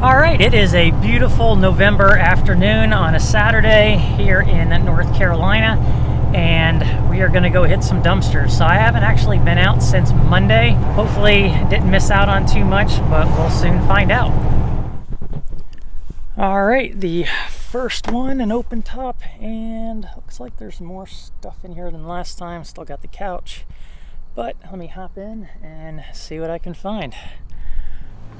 All right, it is a beautiful November afternoon on a Saturday here in North Carolina, and we are going to go hit some dumpsters. So I haven't actually been out since Monday. Hopefully didn't miss out on too much, but we'll soon find out. All right, the first one, an open top, and looks like there's more stuff in here than last time. Still got the couch, but let me hop in and see what I can find.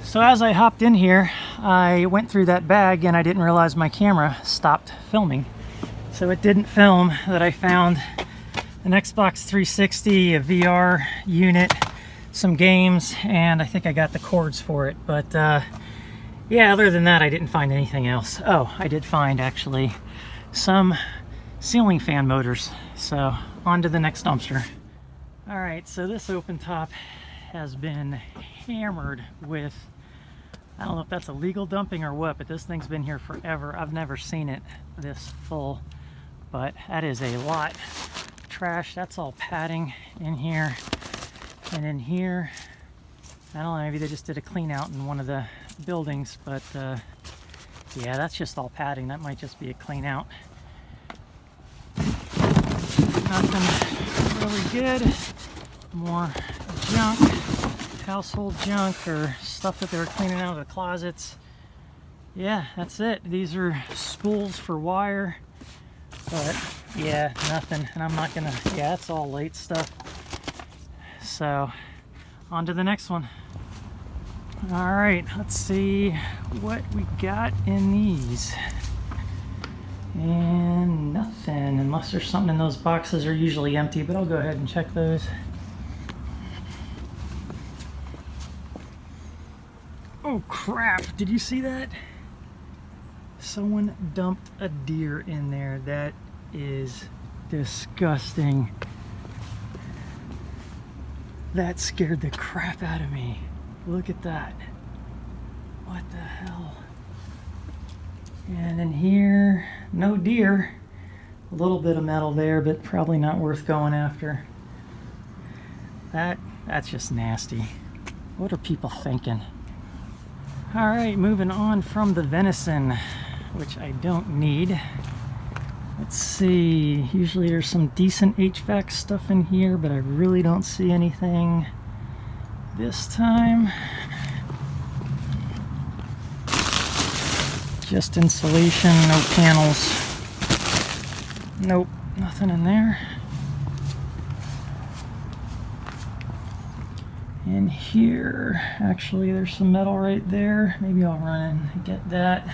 So as I hopped in here, I went through that bag and I didn't realize my camera stopped filming. So it didn't film that I found an Xbox 360, a VR unit, some games, and I think I got the cords for it. But yeah, other than that, I didn't find anything else. Oh, I did find actually some ceiling fan motors. So on to the next dumpster. All right, so this open top has been hammered with, I don't know if that's illegal dumping or what, but this thing's been here forever. I've never seen it this full, but that is a lot of trash. That's all padding in here. And in here, I don't know, maybe they just did a clean out in one of the buildings, but yeah, that's just all padding. That might just be a clean out. Nothing really good. More junk, household junk, or stuff that they were cleaning out of the closets. Yeah, that's it. These are spools for wire, but yeah, nothing. And I'm not gonna, yeah, it's all late stuff. So on to the next one. All right, let's see what we got in these. And nothing, unless there's something in those boxes. Are usually empty, but I'll go ahead and check those. Oh crap, did you see that? Someone dumped a deer in there. That is disgusting. That scared the crap out of me. Look at that. What the hell? And in here, no deer. A little bit of metal there, but probably not worth going after. That's just nasty. What are people thinking? All right, moving on from the venison, which I don't need. Let's see, usually there's some decent HVAC stuff in here, but I really don't see anything this time. Just insulation, no panels. Nope, nothing in there. In here, actually there's some metal right there. Maybe I'll run in and get that.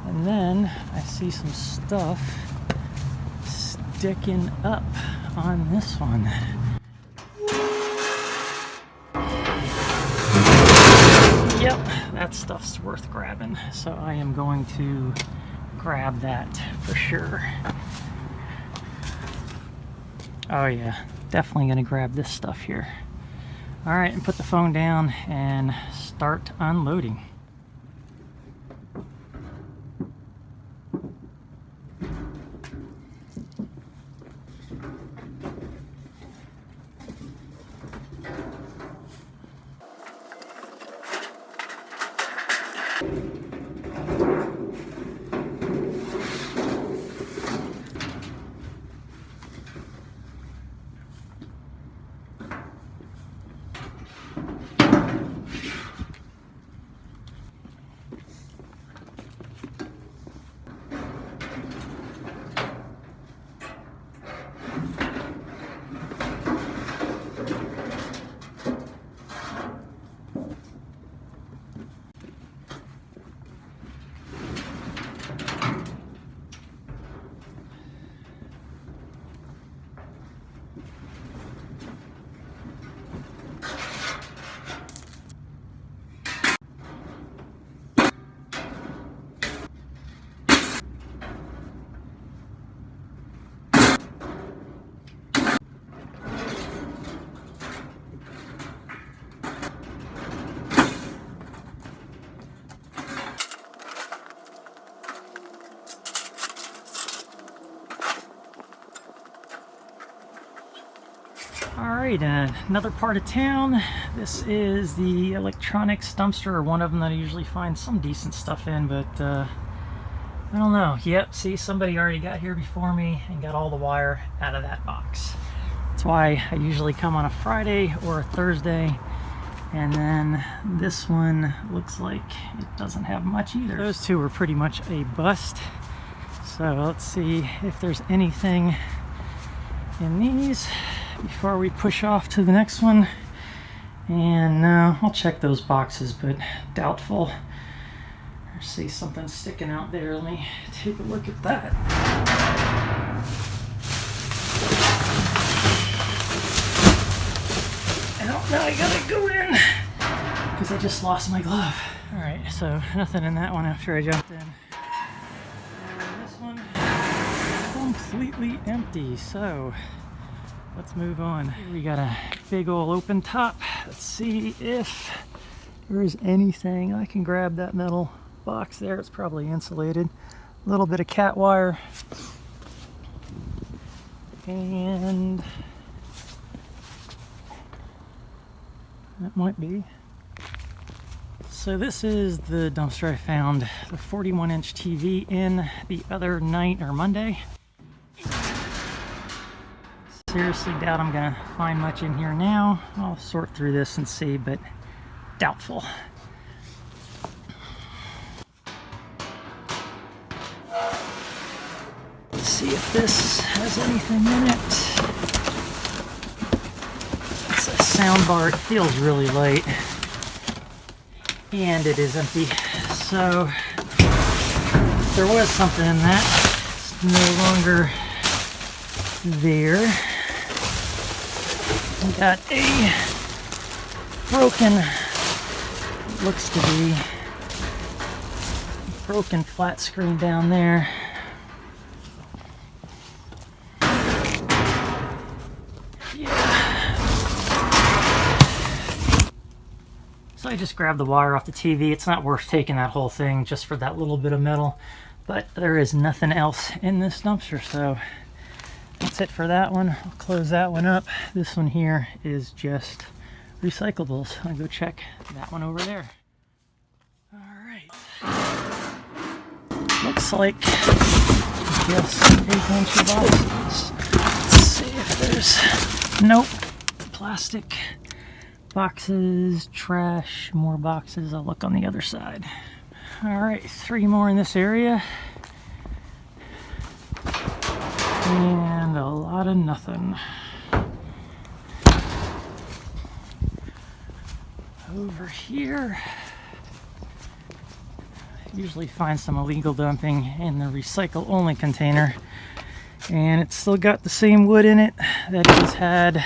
And then I see some stuff sticking up on this one. Yep, that stuff's worth grabbing. So I am going to grab that for sure. Oh yeah, definitely gonna grab this stuff here. All right, and put the phone down and start unloading. Alright, another part of town. This is the electronics dumpster, or one of them that I usually find some decent stuff in, but I don't know. Yep, see, somebody already got here before me and got all the wire out of that box. That's why I usually come on a Friday or a Thursday. And then this one looks like it doesn't have much either. Those two were pretty much a bust. So let's see if there's anything in these before we push off to the next one. And I'll check those boxes, but doubtful. I see something sticking out there. Let me take a look at that. Oh, now I gotta go in because I just lost my glove. Alright, so nothing in that one after I jumped in. And this one completely empty, so let's move on. We got a big old open top. Let's see if there is anything. I can grab that metal box there. It's probably insulated. A little bit of cat wire. And that might be. So this is the dumpster I found the 41-inch TV in the other night or Monday. Seriously doubt I'm gonna find much in here now. I'll sort through this and see, but doubtful. Let's see if this has anything in it. It's a sound bar. It feels really light. And it is empty. So if there was something in that, it's no longer there. We got a broken, looks to be broken flat screen down there. So I just grabbed the wire off the TV. It's not worth taking that whole thing just for that little bit of metal, but there is nothing else in this dumpster, so that's it for that one. I'll close that one up. This one here is just recyclables. I'll go check that one over there. All right. Looks like just a bunch of boxes. Let's see if there's, nope, plastic. Boxes, trash, more boxes. I'll look on the other side. All right, 3 more in this area. And a lot of nothing. Over here, I usually find some illegal dumping in the recycle only container. And it's still got the same wood in it that it has had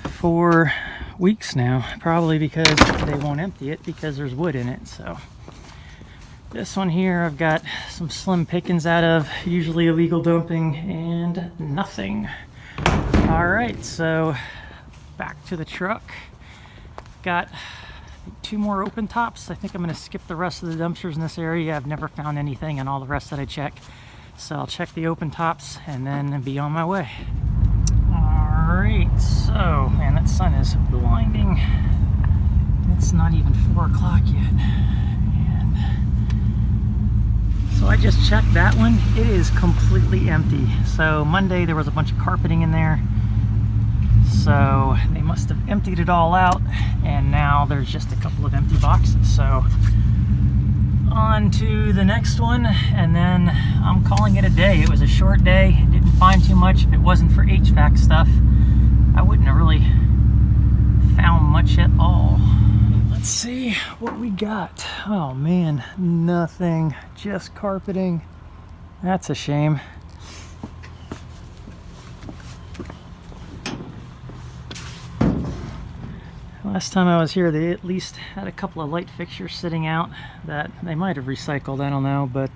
for weeks now, probably because they won't empty it because there's wood in it. So this one here I've got some slim pickings out of, usually illegal dumping, and nothing. All right, so back to the truck. Got 2 more open tops. I think I'm going to skip the rest of the dumpsters in this area. I've never found anything in all the rest that I check, so I'll check the open tops and then be on my way. Alright, so, man, that sun is blinding. It's not even 4 o'clock yet. And so I just checked that one. It is completely empty. So Monday there was a bunch of carpeting in there. So they must have emptied it all out, and now there's just a couple of empty boxes. So on to the next one, and then I'm calling it a day. It was a short day. Didn't find too much. If it wasn't for HVAC stuff, I wouldn't have really found much at all. Let's see what we got. Oh man, nothing, just carpeting. That's a shame. Last time I was here, they at least had a couple of light fixtures sitting out that they might have recycled, I don't know, but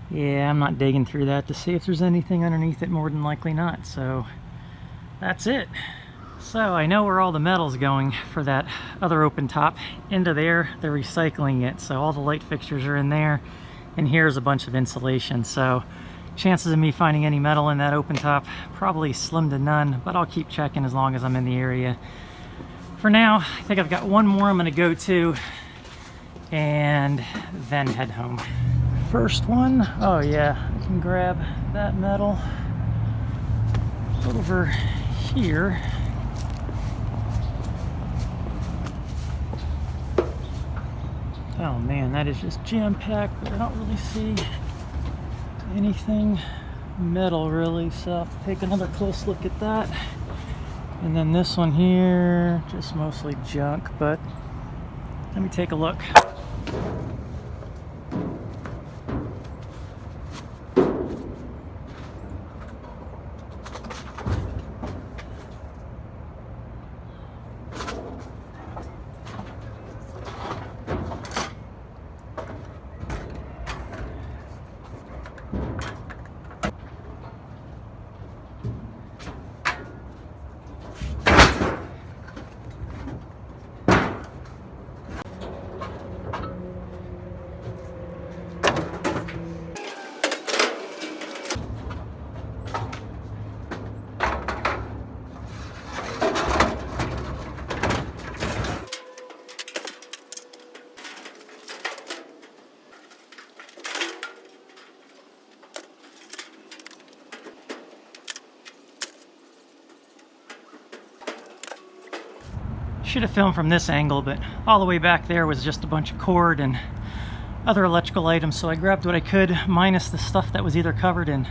yeah, I'm not digging through that to see if there's anything underneath it. More than likely not. So that's it. So I know where all the metal's going for that other open top. Into there, they're recycling it. So all the light fixtures are in there, and here's a bunch of insulation. So Chances of me finding any metal in that open top, probably slim to none, but I'll keep checking as long as I'm in the area. For now, I think I've got one more I'm gonna go to and then head home. First one, oh yeah, I can grab that metal over here. Oh man, that is just jam-packed, but I don't really see anything metal really, so I'll have to take another close look at that. And then this one here, just mostly junk, but let me take a look. Should have filmed from this angle, but all the way back there was just a bunch of cord and other electrical items, so I grabbed what I could, minus the stuff that was either covered in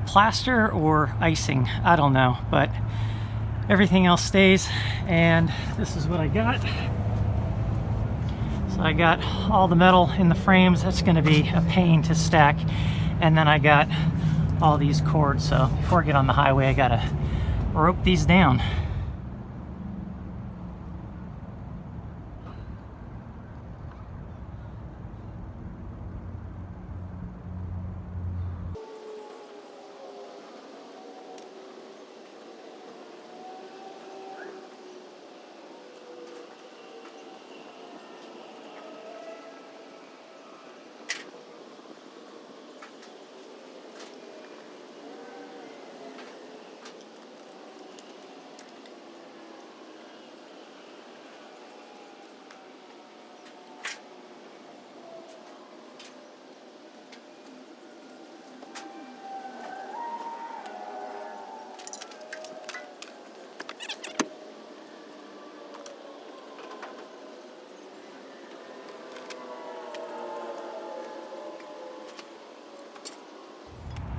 plaster or icing, I don't know, but everything else stays. And this is what I got. So I got all the metal in the frames. That's going to be a pain to stack. And then I got all these cords, so before I get on the highway I gotta rope these down.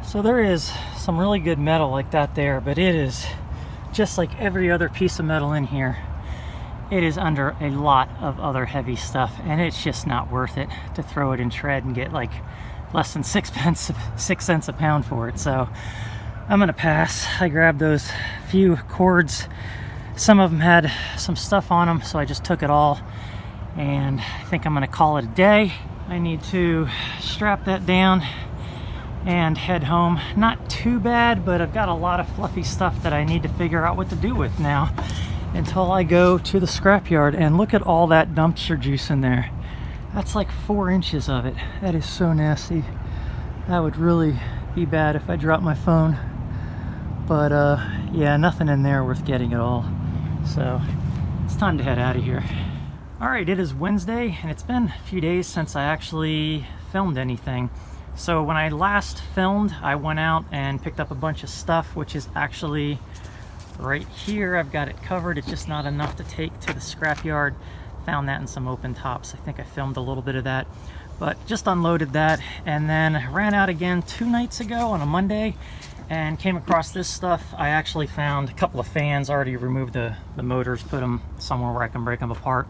So there is some really good metal like that there, but it is just like every other piece of metal in here. It is under a lot of other heavy stuff, and it's just not worth it to throw it in shred and get like less than 6 cents a pound for it. So I'm gonna pass. I grabbed those few cords. Some of them had some stuff on them, so I just took it all, and I think I'm gonna call it a day. I need to strap that down and head home. Not too bad, but I've got a lot of fluffy stuff that I need to figure out what to do with now until I go to the scrapyard. And look at all that dumpster juice in there. That's like 4 inches of it. That is so nasty. That would really be bad if I dropped my phone. But yeah, nothing in there worth getting at all. So it's time to head out of here. All right, it is Wednesday, and it's been a few days since I actually filmed anything. So when I last filmed, I went out and picked up a bunch of stuff, which is actually right here. I've got it covered. It's just not enough to take to the scrapyard. Found that in some open tops. I think I filmed a little bit of that, but just unloaded that, and then ran out again 2 nights ago on a Monday and came across this stuff. I actually found a couple of fans, already removed the motors, put them somewhere where I can break them apart.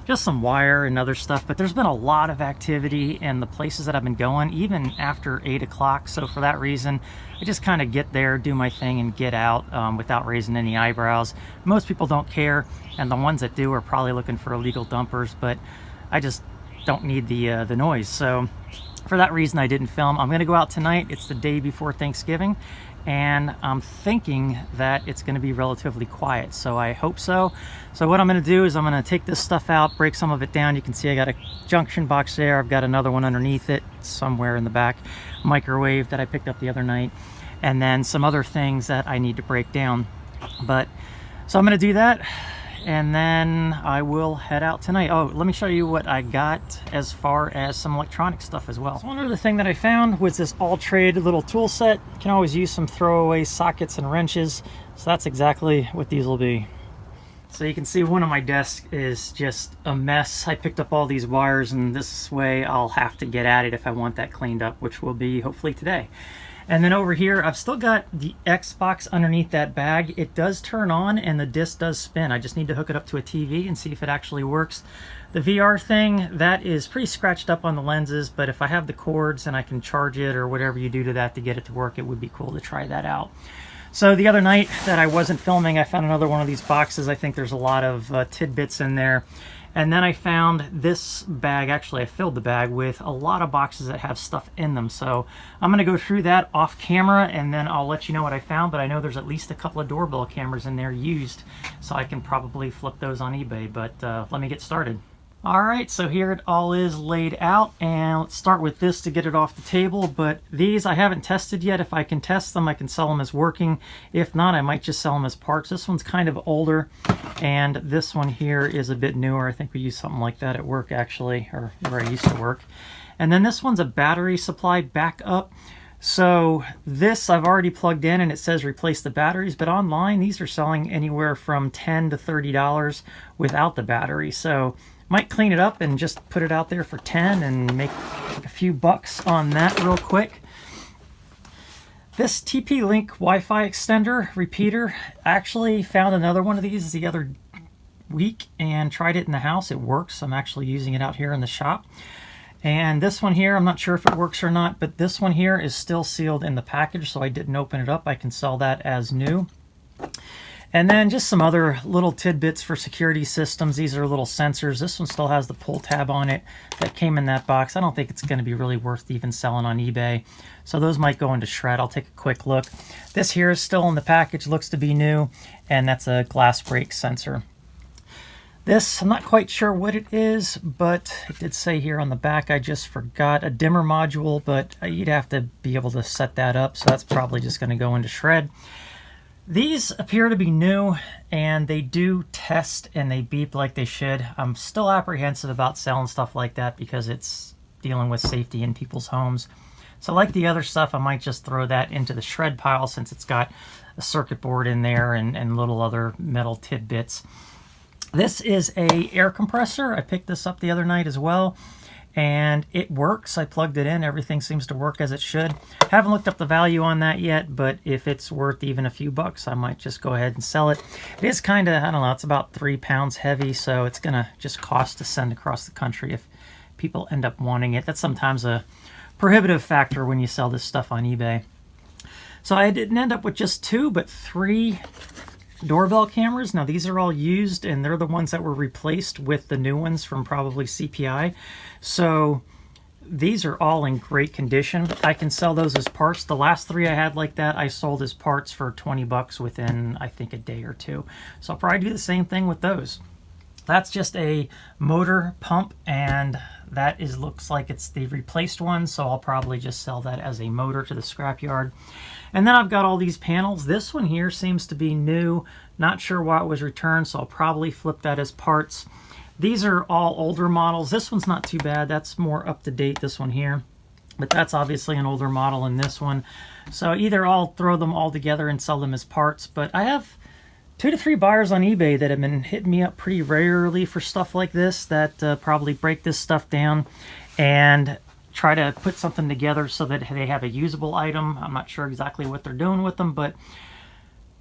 Just some wire and other stuff, but there's been a lot of activity in the places that I've been going, even after 8 o'clock. So for that reason, I just kind of get there, do my thing, and get out without raising any eyebrows. Most people don't care, and the ones that do are probably looking for illegal dumpers, but I just don't need the noise. So for that reason, I didn't film. I'm going to go out tonight. It's the day before Thanksgiving, and I'm thinking that it's going to be relatively quiet, so I hope so. So what I'm going to do is I'm going to take this stuff out, break some of it down. You can see I got a junction box there. I've got another one underneath it somewhere in the back, microwave that I picked up the other night, and then some other things that I need to break down. But so I'm going to do that, and then I will head out tonight. Oh, let me show you what I got as far as some electronic stuff as well. So one other thing that I found was this all-trade little tool set. You can always use some throwaway sockets and wrenches, so that's exactly what these will be. So you can see one of my desks is just a mess. I picked up all these wires, and this way I'll have to get at it if I want that cleaned up, which will be hopefully today. And then over here, I've still got the Xbox underneath that bag. It does turn on and the disc does spin. I just need to hook it up to a TV and see if it actually works. The VR thing, that is pretty scratched up on the lenses, but if I have the cords and I can charge it or whatever you do to that to get it to work, it would be cool to try that out. So the other night that I wasn't filming, I found another one of these boxes. I think there's a lot of tidbits in there. And then I found this bag. Actually, I filled the bag with a lot of boxes that have stuff in them. So I'm going to go through that off camera, and then I'll let you know what I found. But I know there's at least a couple of doorbell cameras in there used, so I can probably flip those on eBay. But let me get started. All right, so here it all is laid out, and let's start with this to get it off the table. But these I haven't tested yet. If I can test them, I can sell them as working. If not, I might just sell them as parts. This one's kind of older, and this one here is a bit newer. I think we use something like that at work, actually, or where I used to work. And then this one's a battery supply backup. So this I've already plugged in, and it says replace the batteries, but online these are selling anywhere from $10 to $30 without the battery. So might clean it up and just put it out there for 10 and make a few bucks on that real quick. This TP-Link Wi-Fi extender repeater, actually found another one of these the other week and tried it in the house. It works. I'm actually using it out here in the shop. And this one here, I'm not sure if it works or not, but this one here is still sealed in the package, so I didn't open it up. I can sell that as new. And then just some other little tidbits for security systems. These are little sensors. This one still has the pull tab on it that came in that box. I don't think it's going to be really worth even selling on eBay. So those might go into shred. I'll take a quick look. This here is still in the package, looks to be new, and that's a glass break sensor. This, I'm not quite sure what it is, but it did say here on the back, I just forgot, a dimmer module, but you'd have to be able to set that up, so that's probably just going to go into shred. These appear to be new, and they do test and they beep like they should. I'm still apprehensive about selling stuff like that because it's dealing with safety in people's homes. So like the other stuff, I might just throw that into the shred pile since it's got a circuit board in there and little other metal tidbits. This is a air compressor. I picked this up the other night as well, and it works. I plugged it in. Everything seems to work as it should. Haven't looked up the value on that yet, but if it's worth even a few bucks, I might just go ahead and sell it. It is kind of, I don't know, it's about 3 pounds heavy, so it's going to just cost to send across the country if people end up wanting it. That's sometimes a prohibitive factor when you sell this stuff on eBay. So I didn't end up with just 2, but 3 doorbell cameras. Now these are all used, and they're the ones that were replaced with the new ones from probably CPI. So these are all in great condition. I can sell those as parts. The last 3 I had like that, I sold as parts for 20 bucks within, I think, a day or 2. So I'll probably do the same thing with those. That's just a motor pump, and that looks like it's the replaced one, so I'll probably just sell that as a motor to the scrapyard. And then I've got all these panels. This one here seems to be new. Not sure why it was returned, so I'll probably flip that as parts. These are all older models. This one's not too bad. That's more up to date, this one here. But that's obviously an older model in this one. So either I'll throw them all together and sell them as parts, but I have 2 to 3 buyers on eBay that have been hitting me up pretty regularly for stuff like this that probably break this stuff down and try to put something together so that they have a usable item. I'm not sure exactly what they're doing with them, but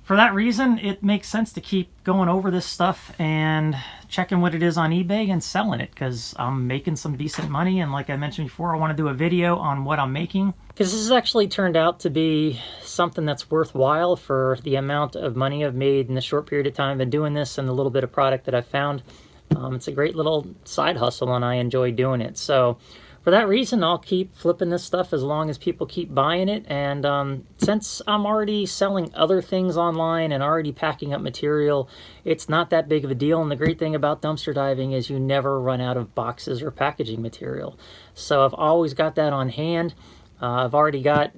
for that reason, it makes sense to keep going over this stuff and checking what it is on eBay and selling it, because I'm making some decent money. And like I mentioned before, I want to do a video on what I'm making, because this has actually turned out to be something that's worthwhile for the amount of money I've made in the short period of time I've been doing this and the little bit of product that I've found. It's a great little side hustle, and I enjoy doing it. So for that reason, I'll keep flipping this stuff as long as people keep buying it. And since I'm already selling other things online and already packing up material, it's not that big of a deal. And the great thing about dumpster diving is you never run out of boxes or packaging material. So I've always got that on hand. I've already got,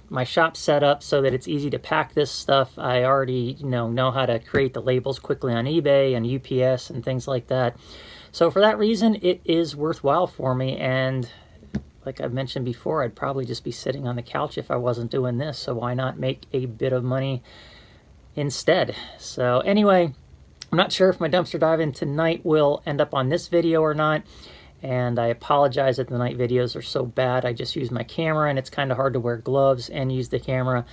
my shop set up so that it's easy to pack this stuff. I already, know how to create the labels quickly on eBay and UPS and things like that. So for that reason, it is worthwhile for me. And like I've mentioned before, I'd probably just be sitting on the couch if I wasn't doing this. So why not make a bit of money instead? So anyway, I'm not sure if my dumpster diving tonight will end up on this video or not. And I apologize that the night videos are so bad. I just use my camera, and it's kind of hard to wear gloves and use the camera.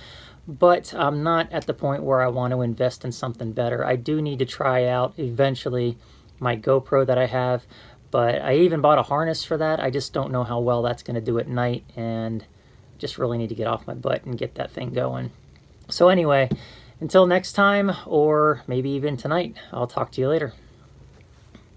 But I'm not at the point where I want to invest in something better. I do need to try out eventually my GoPro that I have, but I even bought a harness for that. I just don't know how well that's going to do at night, and just really need to get off my butt and get that thing going. So anyway, until next time, or maybe even tonight, I'll talk to you later.